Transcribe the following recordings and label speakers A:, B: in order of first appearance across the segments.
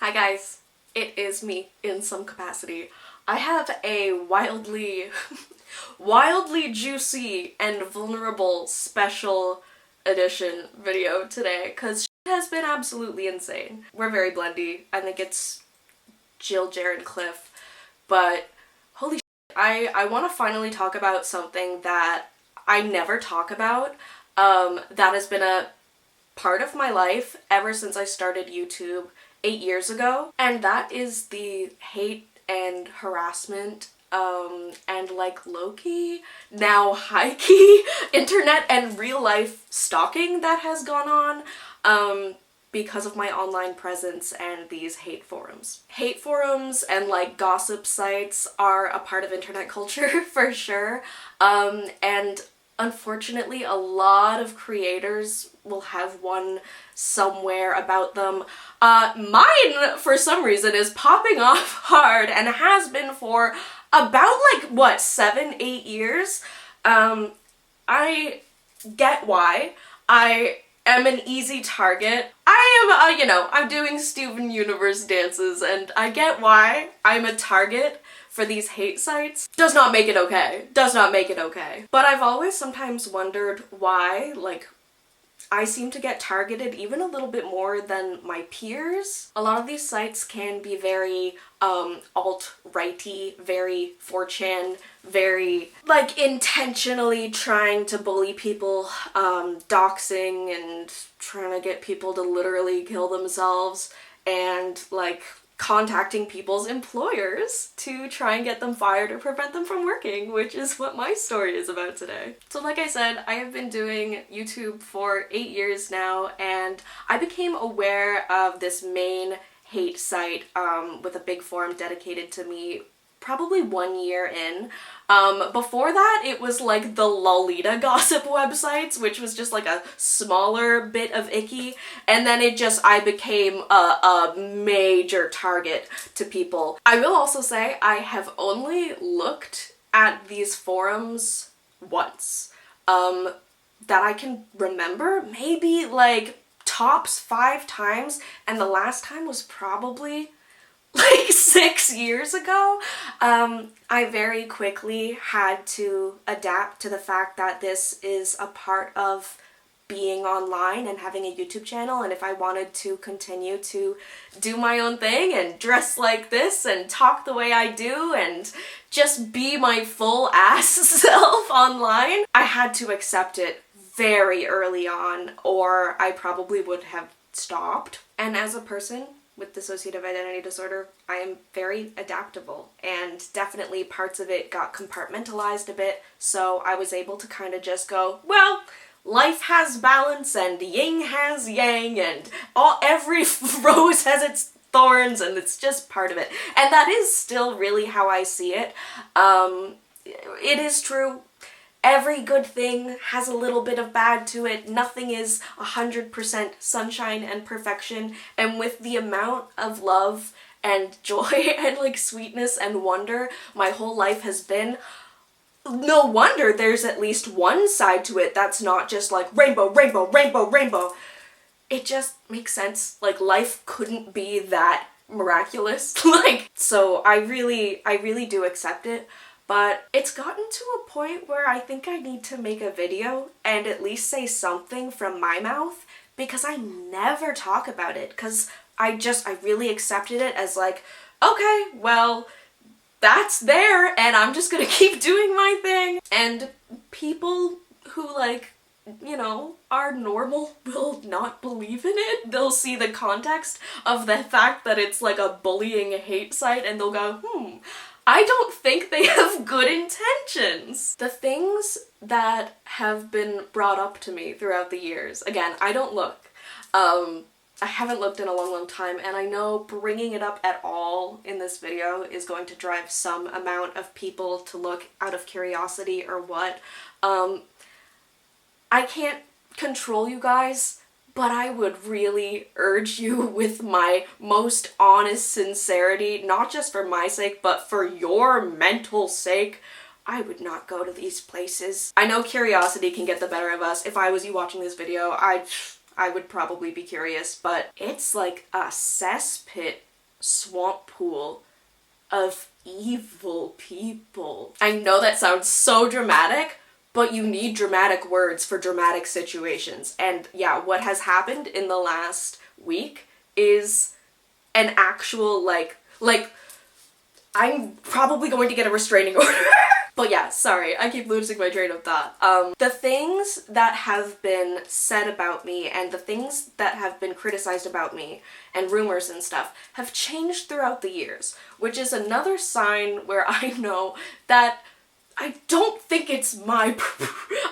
A: Hi guys, it is me in some capacity. I have a wildly juicy and vulnerable special edition video today because shit has been absolutely insane. We're very blendy. I think it's Jill, Jared, Cliff, but holy shit, I want to finally talk about something that I never talk about, that has been a part of my life ever since I started YouTube 8 years ago, and that is the hate and harassment and like low-key, now high-key internet and real life stalking that has gone on because of my online presence and these hate forums. Hate forums and like gossip sites are a part of internet culture for sure, and unfortunately a lot of creators will have one somewhere about them. Mine, for some reason, is popping off hard and has been for about, like, what, 7-8 years? I get why. I am an easy target. I am, I'm doing Steven Universe dances, and I get why I'm a target for these hate sites. Does not make it okay. Does not make it okay. But I've always sometimes wondered why, like, I seem to get targeted even a little bit more than my peers. A lot of these sites can be very alt-righty, very 4chan, very like intentionally trying to bully people, doxing and trying to get people to literally kill themselves, and like contacting people's employers to try and get them fired or prevent them from working, which is what my story is about today. So like I said, I have been doing YouTube for 8 years now, and I became aware of this main hate site with a big forum dedicated to me probably 1 year in. Before that, it was like the Lolita gossip websites, which was just like a smaller bit of icky, and then I became a major target to people. I will also say I have only looked at these forums once, that I can remember, maybe like tops 5 times, and the last time was probably like 6 years ago. I very quickly had to adapt to the fact that this is a part of being online and having a YouTube channel, and if I wanted to continue to do my own thing and dress like this and talk the way I do and just be my full ass self online, I had to accept it very early on, or I probably would have stopped. And as a person with dissociative identity disorder, I am very adaptable, and definitely parts of it got compartmentalized a bit, so I was able to kind of just go, well, life has balance and yin has yang, and every rose has its thorns, and it's just part of it. And that is still really how I see it. It is true. Every good thing has a little bit of bad to it. Nothing is 100% sunshine and perfection. And with the amount of love and joy and like sweetness and wonder my whole life has been, no wonder there's at least one side to it that's not just like rainbow, rainbow, rainbow, rainbow. It just makes sense. Like, life couldn't be that miraculous. Like, so I really do accept it. But it's gotten to a point where I think I need to make a video and at least say something from my mouth, because I never talk about it, because I really accepted it as like, okay, well, that's there and I'm just gonna keep doing my thing. And people who like, are normal will not believe in it. They'll see the context of the fact that it's like a bullying hate site and they'll go, I don't think they have good intentions. The things that have been brought up to me throughout the years, again, I don't look. I haven't looked in a long time, and I know bringing it up at all in this video is going to drive some amount of people to look out of curiosity or what. I can't control you guys, but I would really urge you with my most honest sincerity, not just for my sake, but for your mental sake, I would not go to these places. I know curiosity can get the better of us. If I was you watching this video, I would probably be curious, but it's like a cesspit swamp pool of evil people. I know that sounds so dramatic, but you need dramatic words for dramatic situations. And yeah, what has happened in the last week is an actual, like, I'm probably going to get a restraining order. But yeah, sorry, I keep losing my train of thought. The things that have been said about me and the things that have been criticized about me and rumors and stuff have changed throughout the years, which is another sign where I know that I don't think it's my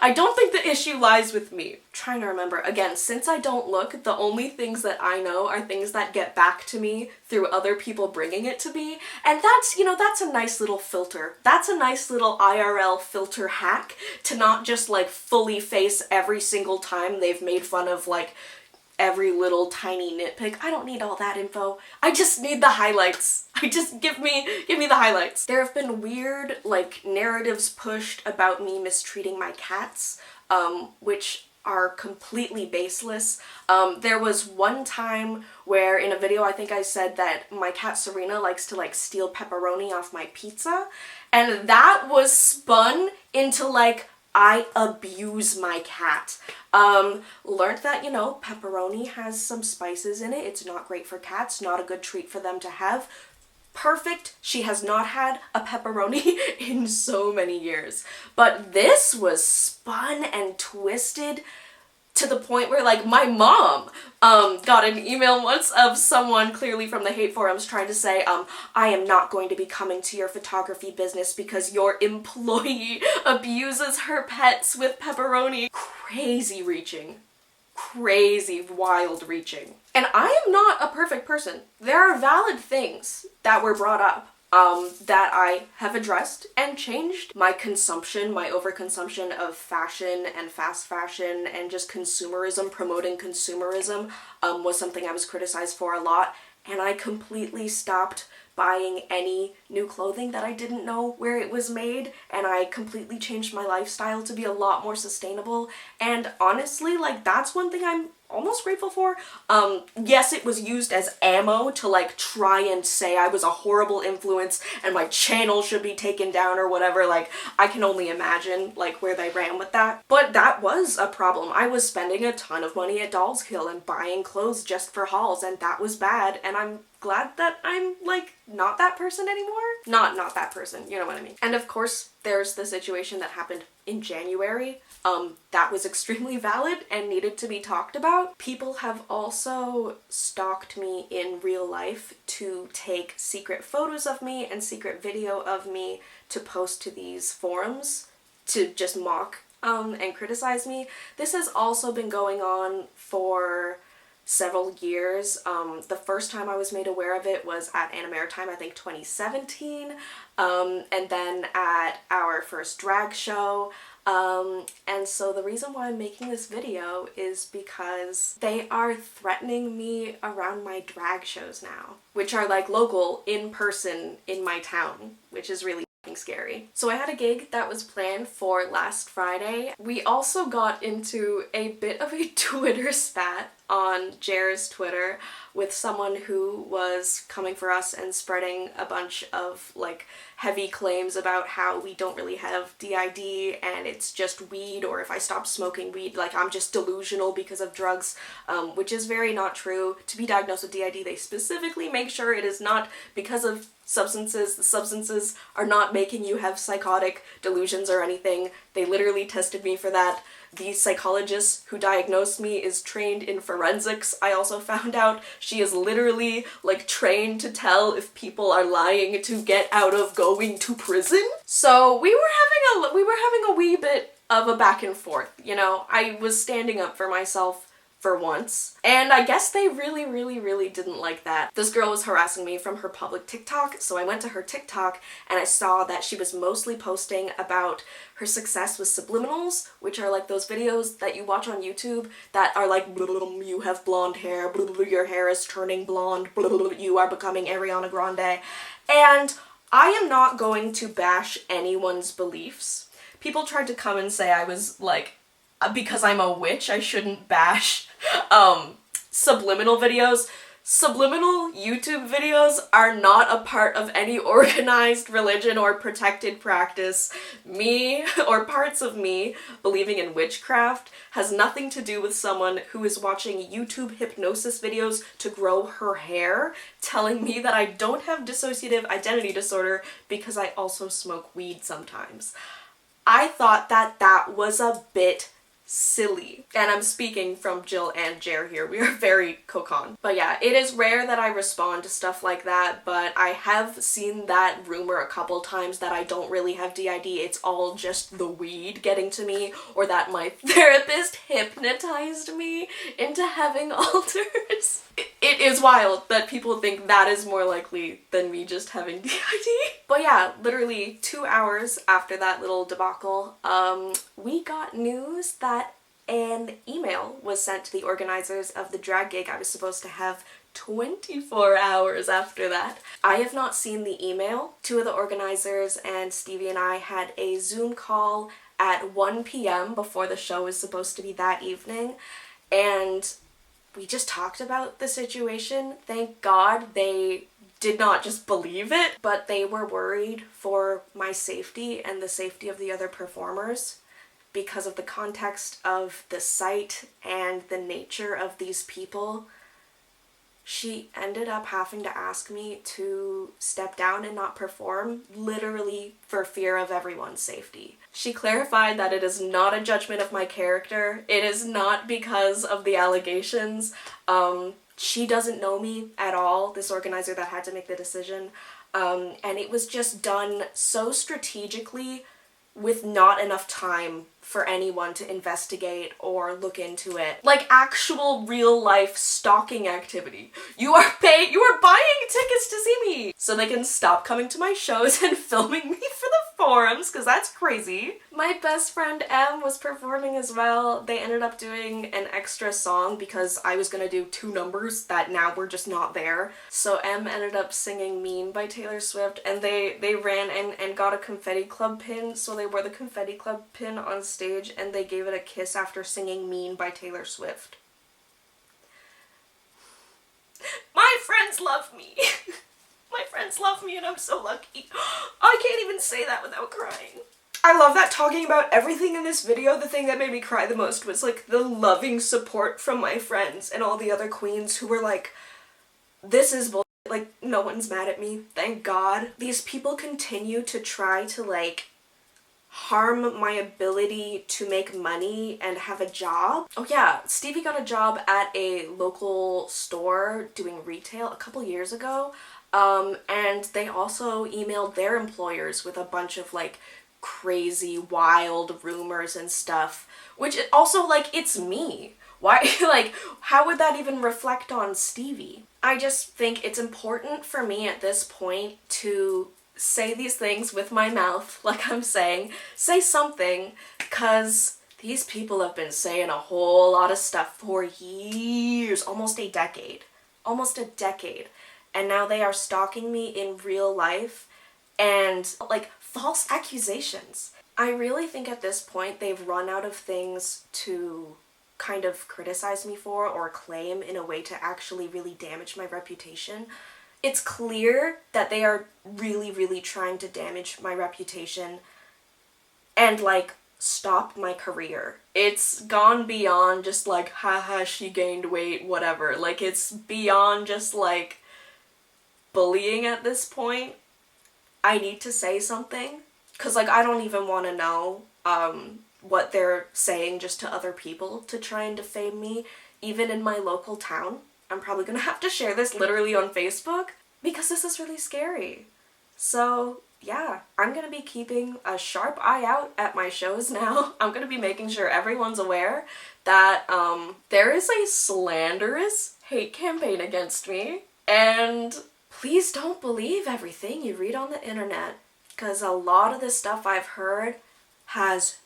A: I don't think the issue lies with me. I'm trying to remember. Again, since I don't look, the only things that I know are things that get back to me through other people bringing it to me. And that's, you know, that's a nice little filter. That's a nice little IRL filter hack to not just like fully face every single time they've made fun of like every little tiny nitpick. I don't need all that info. I just need the highlights. I just give me the highlights. There have been weird like narratives pushed about me mistreating my cats, which are completely baseless. There was one time where in a video I think I said that my cat Serena likes to like steal pepperoni off my pizza, and that was spun into like I abuse my cat. Learned that, you know, pepperoni has some spices in it. It's not great for cats, not a good treat for them to have. Perfect. She has not had a pepperoni in so many years. But this was spun and twisted to the point where, like, my mom got an email once of someone clearly from the hate forums trying to say, I am not going to be coming to your photography business because your employee abuses her pets with pepperoni. Crazy reaching. Crazy, wild reaching. And I am not a perfect person. There are valid things that were brought up that I have addressed and changed. My consumption, my overconsumption of fashion and fast fashion and just consumerism, promoting consumerism, was something I was criticized for a lot, and I completely stopped buying any new clothing that I didn't know where it was made, and I completely changed my lifestyle to be a lot more sustainable. And honestly, like, that's one thing I'm almost grateful for. Yes, it was used as ammo to like try and say I was a horrible influence and my channel should be taken down or whatever. Like, I can only imagine like where they ran with that. But that was a problem. I was spending a ton of money at Dolls Kill and buying clothes just for hauls, and that was bad, and I'm glad that I'm like not that person anymore. Not that person, you know what I mean. And of course there's the situation that happened in January. That was extremely valid and needed to be talked about. People have also stalked me in real life to take secret photos of me and secret video of me to post to these forums to just mock and criticize me. This has also been going on for several years. The first time I was made aware of it was at Anna Maritime, I think 2017, and then at our first drag show. And so the reason why I'm making this video is because they are threatening me around my drag shows now, which are like local, in person, in my town, which is really scary. So I had a gig that was planned for last Friday. We also got into a bit of a Twitter spat on Jer's Twitter with someone who was coming for us and spreading a bunch of like heavy claims about how we don't really have DID and it's just weed, or if I stop smoking weed, like I'm just delusional because of drugs, which is very not true. To be diagnosed with DID, they specifically make sure it is not because of substances. The substances are not making you have psychotic delusions or anything. They literally tested me for that. The psychologist who diagnosed me is trained in forensics. I also found out she is literally like trained to tell if people are lying to get out of going to prison. So we were having a wee bit of a back and forth, you know. I was standing up for myself for once, and I guess they really didn't like that. This girl was harassing me from her public TikTok, so I went to her TikTok and I saw that she was mostly posting about her success with subliminals, which are like those videos that you watch on YouTube that are like, you have blonde hair, your hair is turning blonde, you are becoming Ariana Grande. And I am not going to bash anyone's beliefs. People tried to come and say I was like, because I'm a witch, I shouldn't bash subliminal videos. Subliminal YouTube videos are not a part of any organized religion or protected practice. Me, or parts of me, believing in witchcraft has nothing to do with someone who is watching YouTube hypnosis videos to grow her hair, telling me that I don't have dissociative identity disorder because I also smoke weed sometimes. I thought that that was a bit silly. And I'm speaking from Jill and Jer here. We are very cocon. But yeah, it is rare that I respond to stuff like that, but I have seen that rumor a couple times that I don't really have DID. It's all just the weed getting to me, or that my therapist hypnotized me into having alters. It is wild that people think that is more likely than me just having DID. But yeah, literally 2 hours after that little debacle, we got news that an email was sent to the organizers of the drag gig I was supposed to have 24 hours after that. I have not seen the email. Two of the organizers and Stevie and I had a Zoom call at 1 p.m. before the show was supposed to be that evening, and we just talked about the situation. Thank God they did not just believe it, but they were worried for my safety and the safety of the other performers because of the context of the site and the nature of these people. She ended up having to ask me to step down and not perform, literally for fear of everyone's safety. She clarified that it is not a judgment of my character. It is not because of the allegations. She doesn't know me at all, this organizer that had to make the decision. And it was just done so strategically with not enough time for anyone to investigate or look into it. Like actual real life stalking activity. You are buying tickets to see me so they can stop coming to my shows and filming me for the forums, because that's crazy. My best friend M was performing as well. They ended up doing an extra song because I was gonna do 2 numbers that now were just not there. So M ended up singing Mean by Taylor Swift, and they ran and got a Confetti Club pin, so they wore the Confetti Club pin on stage and they gave it a kiss after singing Mean by Taylor Swift. My friends love me. My friends love me and I'm so lucky. I can't even say that without crying. I love that talking about everything in this video, the thing that made me cry the most was like the loving support from my friends and all the other queens who were like, this is bullshit, like no one's mad at me, thank God. These people continue to try to like harm my ability to make money and have a job. Oh yeah, Stevie got a job at a local store doing retail a couple years ago. And they also emailed their employers with a bunch of like crazy wild rumors and stuff, which also like it's me. Why, like, how would that even reflect on Stevie? I just think it's important for me at this point to say these things with my mouth, like I'm saying, say something, because these people have been saying a whole lot of stuff for years, almost a decade, and now they are stalking me in real life and like false accusations. I really think at this point they've run out of things to kind of criticize me for or claim in a way to actually really damage my reputation. It's clear that they are really, really trying to damage my reputation and like stop my career. It's gone beyond just like, haha, she gained weight, whatever. Like it's beyond just like bullying at this point. I need to say something because like I don't even want to know what they're saying just to other people to try and defame me, even in my local town. I'm probably gonna have to share this literally on Facebook because this is really scary. So yeah, I'm gonna be keeping a sharp eye out at my shows now. I'm gonna be making sure everyone's aware that there is a slanderous hate campaign against me, and please don't believe everything you read on the internet, because a lot of the stuff I've heard has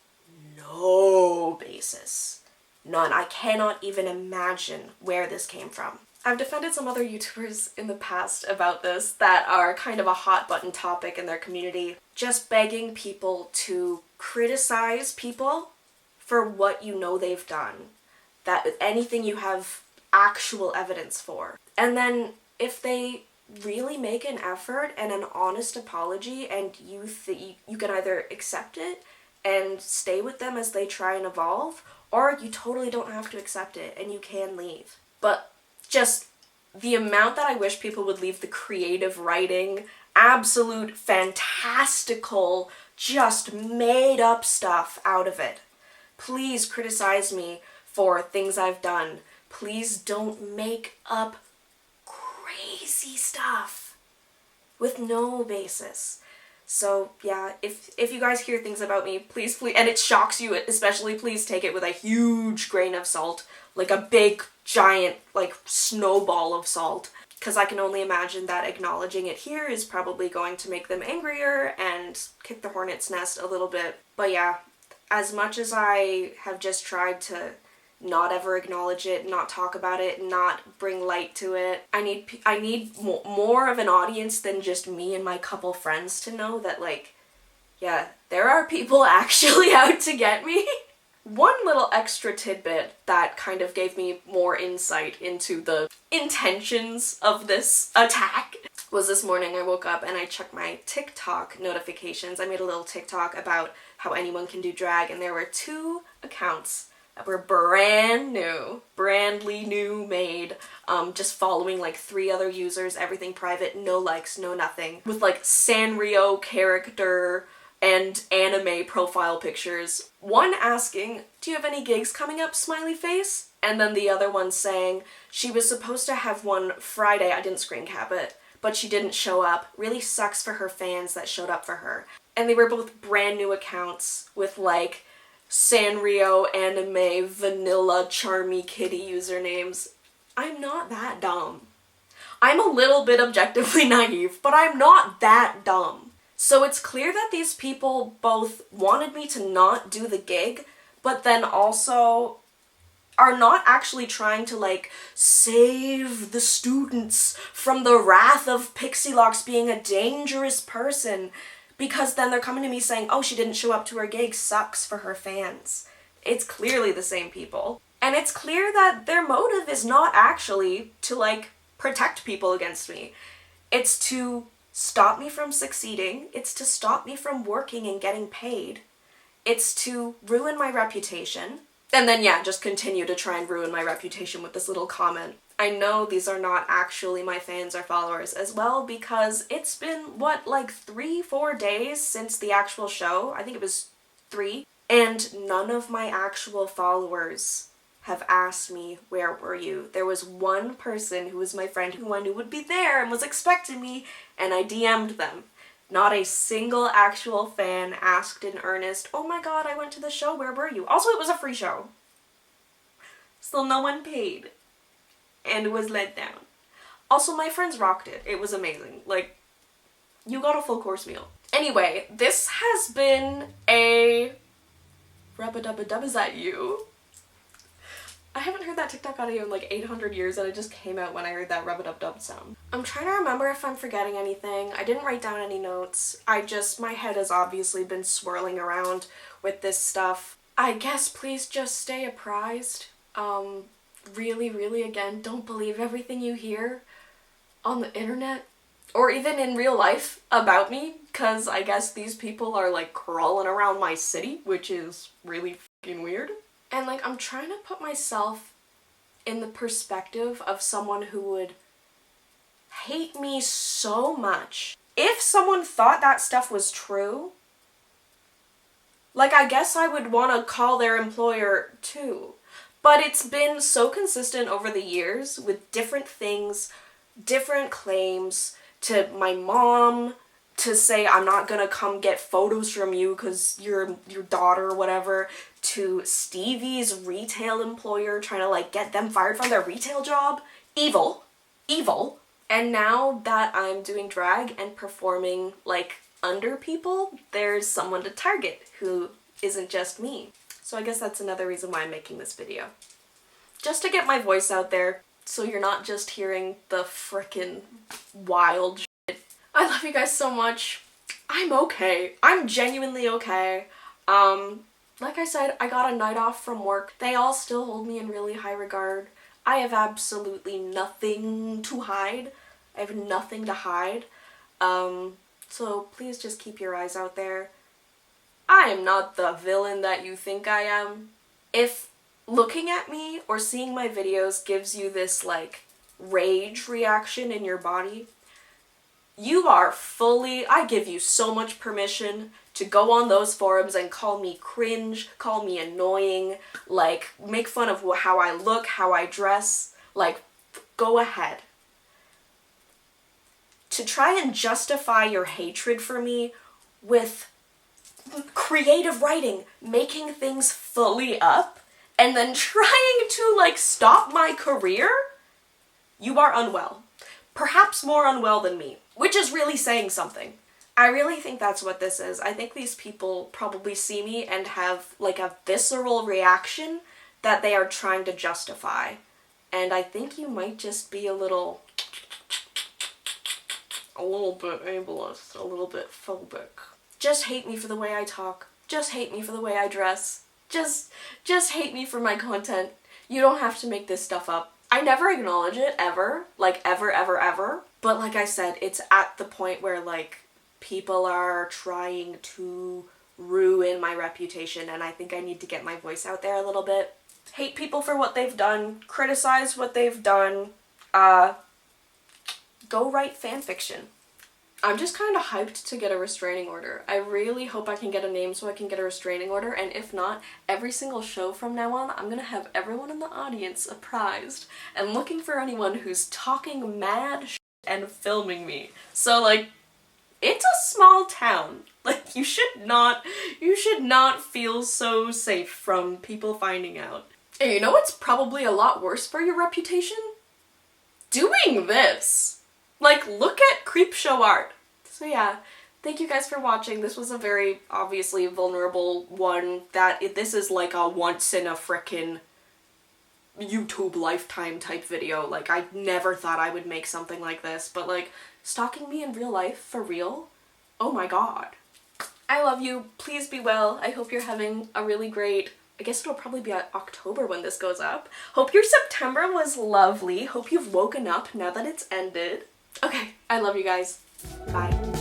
A: no basis. None. I cannot even imagine where this came from. I've defended some other YouTubers in the past about this that are kind of a hot button topic in their community, just begging people to criticize people for what you know they've done. That anything you have actual evidence for. And then if they really make an effort and an honest apology and you can either accept it and stay with them as they try and evolve, or you totally don't have to accept it and you can leave. But just the amount that I wish people would leave the creative writing, absolute fantastical, just made up stuff out of it. Please criticize me for things I've done. Please don't make up crazy stuff with no basis. So yeah, if you guys hear things about me, please, and it shocks you especially, please take it with a huge grain of salt. Like a big, giant, like, snowball of salt. Because I can only imagine that acknowledging it here is probably going to make them angrier and kick the hornet's nest a little bit. But yeah, as much as I have just tried to not ever acknowledge it, not talk about it, not bring light to it, I need more of an audience than just me and my couple friends to know that, like, yeah, there are people actually out to get me. One little extra tidbit that kind of gave me more insight into the intentions of this attack was this morning I woke up and I checked my TikTok notifications. I made a little TikTok about how anyone can do drag, and there were 2 accounts that were brandly new made, just following like 3 other users, everything private, no likes, no nothing, with like Sanrio character and anime profile pictures. One asking, do you have any gigs coming up, smiley face? And then the other one saying, she was supposed to have one Friday, I didn't screen cap it, but she didn't show up. Really sucks for her fans that showed up for her. And they were both brand new accounts with like Sanrio anime vanilla charmy kitty usernames. I'm not that dumb. I'm a little bit objectively naive, but I'm not that dumb. So it's clear that these people both wanted me to not do the gig, but then also are not actually trying to, like, save the students from the wrath of Pixie-Locks being a dangerous person, because then they're coming to me saying, oh, she didn't show up to her gig, sucks for her fans. It's clearly the same people. And it's clear that their motive is not actually to, like, protect people against me. It's to stop me from succeeding. It's to stop me from working and getting paid. It's to ruin my reputation. And then, yeah, just continue to try and ruin my reputation with this little comment. I know these are not actually my fans or followers as well, because it's been, what, like 3-4 days since the actual show? I think it was 3. And none of my actual followers have asked me, where were you? There was one person who was my friend who I knew would be there and was expecting me, and I DM'd them. Not a single actual fan asked in earnest, oh my god, I went to the show, where were you? Also, it was a free show. Still no one paid. And it was let down. Also, my friends rocked it. It was amazing. Like, you got a full course meal. Anyway, this has been a... Rub-a-dub-a-dub, is that you? I haven't heard that TikTok audio in like 800 years, and it just came out when I heard that rub-a-dub-dub sound. I'm trying to remember if I'm forgetting anything. I didn't write down any notes. My head has obviously been swirling around with this stuff. I guess please just stay apprised. Really, again, don't believe everything you hear on the internet or even in real life about me, because I guess these people are like crawling around my city, which is really fucking weird. And like, I'm trying to put myself in the perspective of someone who would hate me so much. If someone thought that stuff was true, like, I guess I would want to call their employer too. But it's been so consistent over the years with different things, different claims, to my mom to say, I'm not gonna come get photos from you because you're your daughter or whatever, to Stevie's retail employer trying to like get them fired from their retail job. Evil. And now that I'm doing drag and performing like under people, there's someone to target who isn't just me. So I guess that's another reason why I'm making this video. Just to get my voice out there, so you're not just hearing the frickin' wild shit. I love you guys so much. I'm okay. I'm genuinely okay. Like I said, I got a night off from work. They all still hold me in really high regard. I have absolutely nothing to hide. I have nothing to hide. So please just keep your eyes out there. I am not the villain that you think I am. If looking at me or seeing my videos gives you this, like, rage reaction in your body, you are fully, I give you so much permission to go on those forums and call me cringe, call me annoying, like, make fun of how I look, how I dress, like, go ahead. To try and justify your hatred for me with creative writing, making things fully up, and then trying to, like, stop my career, you are unwell. Perhaps more unwell than me, which is really saying something. I really think that's what this is. I think these people probably see me and have, like, a visceral reaction that they are trying to justify. And I think you might just be a little bit ableist, a little bit phobic. Just hate me for the way I talk. Just hate me for the way I dress. Just hate me for my content. You don't have to make this stuff up. I never acknowledge it, ever. Like, ever, ever, ever. But like I said, it's at the point where, like, people are trying to ruin my reputation, and I think I need to get my voice out there a little bit. Hate people for what they've done. Criticize what they've done. Go write fanfiction. I'm just kind of hyped to get a restraining order. I really hope I can get a name so I can get a restraining order, and if not, every single show from now on, I'm gonna have everyone in the audience apprised and looking for anyone who's talking mad shit and filming me. So, like, it's a small town. Like, you should not feel so safe from people finding out. And you know what's probably a lot worse for your reputation? Doing this! Like, look at Creepshow art. So yeah, thank you guys for watching. This was a very obviously vulnerable one. This is like a once in a frickin' YouTube lifetime type video. Like, I never thought I would make something like this, but like, stalking me in real life, for real? Oh my god. I love you. Please be well. I hope you're having a really great, I guess it'll probably be October when this goes up. Hope your September was lovely. Hope you've woken up now that it's ended. Okay, I love you guys. Bye.